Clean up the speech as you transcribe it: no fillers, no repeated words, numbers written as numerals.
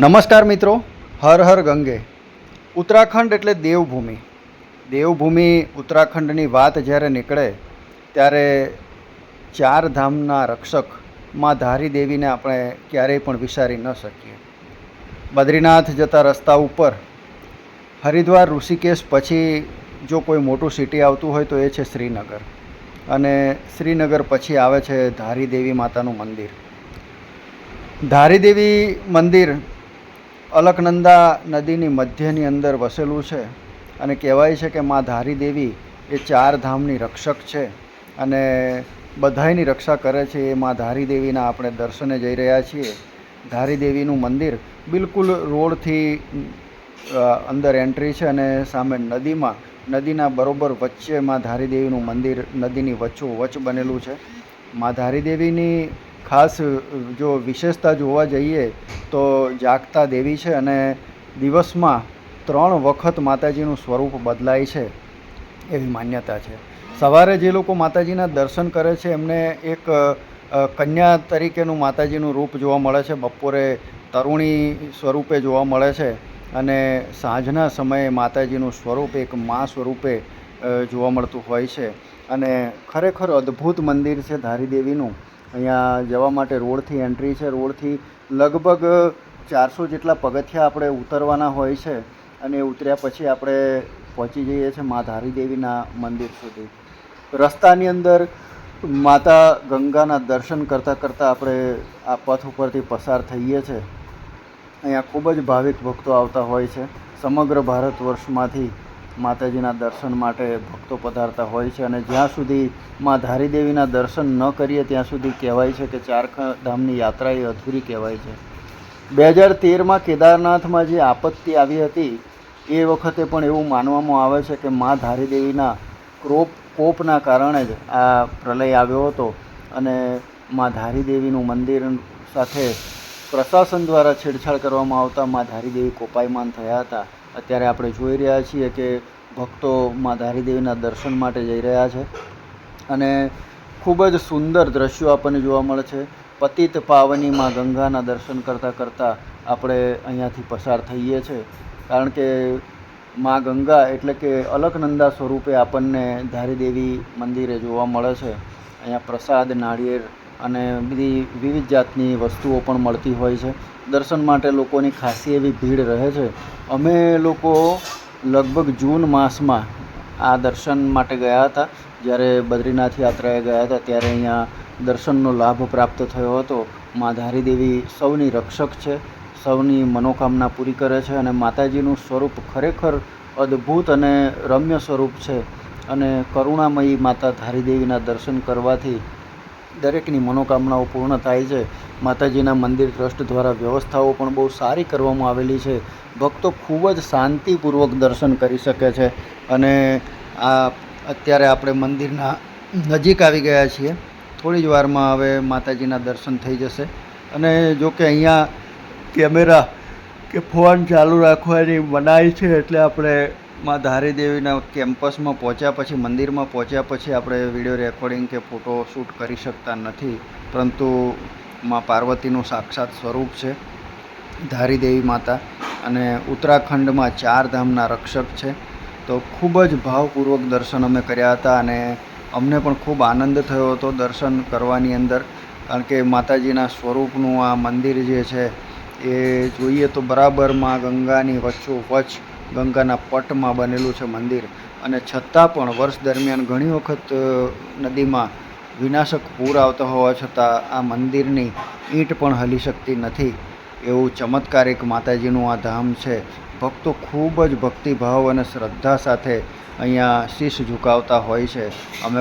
નમસ્કાર મિત્રો, હર હર ગંગે. ઉત્તરાખંડ એટલે દેવભૂમિ. દેવભૂમિ ઉત્તરાખંડની વાત જ્યારે નીકળે ત્યારે ચાર ધામના રક્ષક માં ધારી દેવીને આપણે ક્યારેય પણ વિચારી ન શકીએ. બદ્રીનાથ જતા રસ્તા ઉપર હરિદ્વાર ઋષિકેશ પછી જો કોઈ મોટું સિટી આવતું હોય તો એ છે શ્રીનગર, અને શ્રીનગર પછી આવે છે ધારી દેવી માતાનું મંદિર. ધારી દેવી મંદિર અલકનંદા નદીની મધ્યની અંદર વસેલું છે, અને કહેવાય છે કે માં ધારી દેવી એ ચાર ધામની રક્ષક છે અને બધાયની રક્ષા કરે છે. એ માં ધારી દેવીના આપણે દર્શને જઈ રહ્યા છીએ. ધારી દેવીનું મંદિર બિલકુલ રોડથી અંદર એન્ટ્રી છે, અને સામે નદીના બરોબર વચ્ચે માં ધારી દેવીનું મંદિર નદીની વચ્ચોવચ્ચ બનેલું છે. માં ધારી દેવીની ખાસ જો વિશેષતા જોવા જઈએ તો જાગતા દેવી છે, અને દિવસમાં 3 વખત માતાજીનું સ્વરૂપ બદલાય છે એવી માન્યતા છે. સવારે જે લોકો માતાજીના દર્શન કરે છે એમને એક કન્યા તરીકેનું માતાજીનું રૂપ જોવા મળે છે, બપોરે તરુણી સ્વરૂપે જોવા મળે છે, અને સાંજના સમયે માતાજીનું સ્વરૂપ એક મા સ્વરૂપે જોવા મળતું હોય છે. અને ખરેખર અદ્ભુત મંદિર છે ધારી દેવીનું. અહીંયા જવા માટે રોડથી એન્ટ્રી છે. રોડથી લગભગ 400 જેટલા પગથિયા આપણે ઉતરવાના હોય છે, અને ઉતર્યા પછી આપણે પહોંચી જઈએ છીએ મા ધારી દેવીના મંદિર સુધી. રસ્તાની અંદર માતા ગંગાના દર્શન કરતાં કરતાં આપણે આ પથ ઉપરથી પસાર થઈએ છીએ. અહીંયા ખૂબ જ ભાવિક ભક્તો આવતા હોય છે. સમગ્ર ભારત વર્ષમાંથી માતાજીના દર્શન માટે ભક્તો પધારતા હોય છે, અને જ્યાં સુધી માં ધારી દેવીના દર્શન ન કરીએ ત્યાં સુધી કહેવાય છે કે ચાર ધામની યાત્રા એ અધૂરી કહેવાય છે. 2013માં કેદારનાથમાં જે આપત્તિ આવી હતી એ વખતે પણ એવું માનવામાં આવે છે કે માં ધારી દેવીના કોપના કારણે જ આ પ્રલય આવ્યો હતો, અને માં ધારી દેવીનું મંદિર સાથે પ્રશાસન દ્વારા છેડછાડ કરવામાં આવતા માં ધારી દેવી કોપાયમાન થયા હતા. અત્યારે આપણે જોઈ રહ્યા છીએ કે ભક્તો માં ધારી દેવીના દર્શન માટે જઈ રહ્યા છે, અને ખૂબ જ સુંદર દ્રશ્યો આપણને જોવા મળે છે. પતિત પાવની માં ગંગાના દર્શન કરતાં કરતાં આપણે અહીંયાથી પસાર થઈએ છીએ, કારણ કે માં ગંગા એટલે કે અલકનંદા સ્વરૂપે આપણને ધારી દેવી મંદિરે જોવા મળે છે. અહીંયા પ્રસાદ, નાળિયેર અને બધી વિવિધ જાતની વસ્તુઓ પણ મળતી હોય છે. દર્શન માટે લોકોની ખાસી એવી ભીડ રહે છે. અમે લોકો લગભગ જૂન માસમાં આ દર્શન માટે ગયા હતા. જ્યારે બદ્રીનાથ યાત્રાએ ગયા હતા ત્યારે અહીંયા દર્શનનો લાભ પ્રાપ્ત થયો હતો. માં ધારી દેવી સૌની રક્ષક છે, સૌની મનોકામના પૂરી કરે છે, અને માતાજીનું સ્વરૂપ ખરેખર અદ્ભુત અને રમ્ય સ્વરૂપ છે. અને કરુણામયી માતા ધારી દેવીના દર્શન કરવાથી દરેકની મનોકામનાઓ પૂર્ણ થાય છે. માતાજીના મંદિર ટ્રસ્ટ દ્વારા વ્યવસ્થાઓ પણ બહુ સારી કરવામાં આવેલી છે. ભક્તો ખૂબ જ શાંતિપૂર્વક દર્શન કરી શકે છે. અને આ અત્યારે આપણે મંદિરના નજીક આવી ગયા છીએ. થોડી જ વારમાં હવે માતાજીના દર્શન થઈ જશે. અને જો કે અહીંયા કેમેરા કે ફોન ચાલુ રાખવાની મનાઈ છે, એટલે આપણે માં ધારી દેવીના કેમ્પસમાં પહોંચ્યા પછી, મંદિરમાં પહોંચ્યા પછી આપણે વિડીયો રેકોર્ડિંગ કે ફોટો શૂટ કરી શકતા નથી. પરંતુ માં પાર્વતીનું સાક્ષાત સ્વરૂપ છે ધારી દેવી માતા, અને ઉત્તરાખંડમાં 4 ધામના રક્ષક છે. તો ખૂબ જ ભાવપૂર્વક દર્શન અમે કર્યા હતા, અને અમને પણ ખૂબ આનંદ થયો હતો દર્શન કરવાની અંદર, કારણ કે માતાજીના સ્વરૂપનું આ મંદિર જે છે એ જોઈએ તો બરાબર માં ગંગાની વચ્ચોવચ્ચ ગંગાના પટમાં બનેલું છે મંદિર. અને છતાં પણ વર્ષ દરમિયાન ઘણી વખત નદીમાં વિનાશક પૂર આવતા હોવા છતાં આ મંદિરની ઈંટ પણ હલી શકતી નથી. એવું ચમત્કારિક માતાજીનું આ ધામ છે. ભક્તો ખૂબ જ ભક્તિભાવ અને શ્રદ્ધા સાથે અહીંયા શીશ ઝુકાવતા હોય છે. અમે